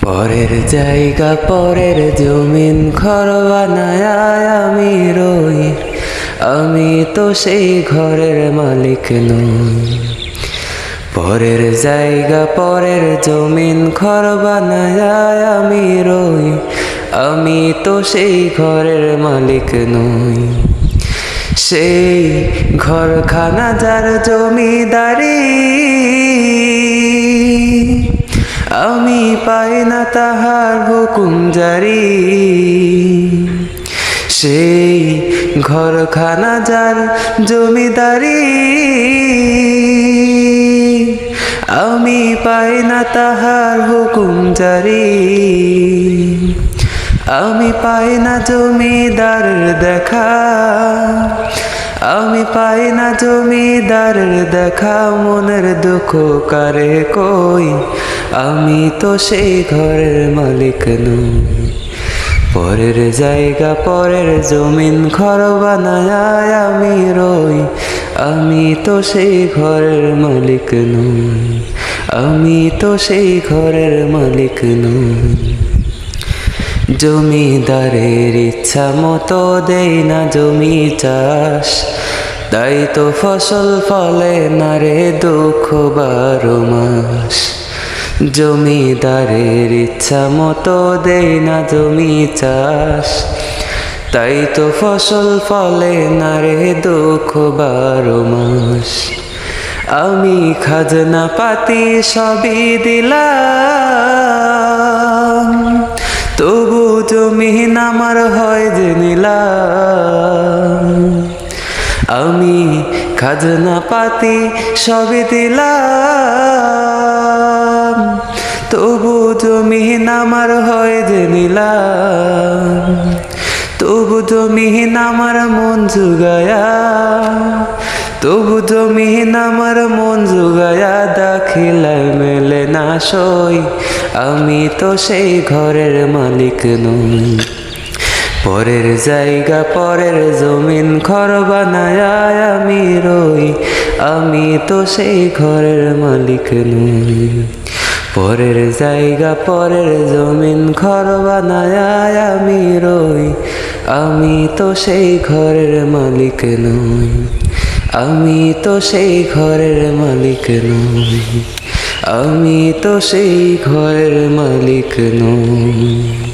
পরের জায়গা পরের জমিন ঘর বানায় আমি রই, আমি তো সেই ঘরের মালিক নই। পরের জায়গা পরের জমিন ঘর বানায় আমি রই, আমি তো সেই ঘরের মালিক নই। সেই ঘরখানা যার জমিদারি, আমি পাই না তাহার হুকুম জারি। সেই ঘরখানা যার জমিদারি, আমি পাই না তাহার হুকুম জারি। আমি পাই না জমিদারের দেখা, আমি পাই না জমিদারের দেখা। মনের দুঃখ কারে কই, আমি তো সেই ঘরের মালিক নই। পরের জায়গা পরের জমিন ঘর বানায় আমি রই, আমি তো সেই ঘরের মালিক নই। আমি তো সেই ঘরের মালিক নই। জমিদারের ইচ্ছা মতো দেই না জমি চাষ, তাই তো ফসল ফলে না রে দুঃখ 12 মাস। জমিদারের ইচ্ছা মতো দেই না জমি চাষ, তাই তো ফসল ফলে না রে দুঃখ 12 মাস। আমি খাজনা পাতি সবই দিলাম, তবু জমিন আমার হয় যে নিলাম। আমি খাজনা পাতি সবই দিলাম, তবু জমিন আমার হয় যে নিলাম। তবু জমিন আমার মন জুগায়া, তবু জমিন আমার মন জুগায়া দাখিলায় মেলে না সই, আমি তো সেই ঘরের মালিক নই। পরের জায়গা পরের জমিন ঘর বানায় আমি রই, আমি তো সেই ঘরের মালিক নই। পরের জায়গা পরের জমিন ঘর বানায় আমি রই, আমি তো সেই ঘরের মালিক নই। আমি তো সেই ঘরের মালিক নই। আমি তো সেই ঘরের মালিক নই।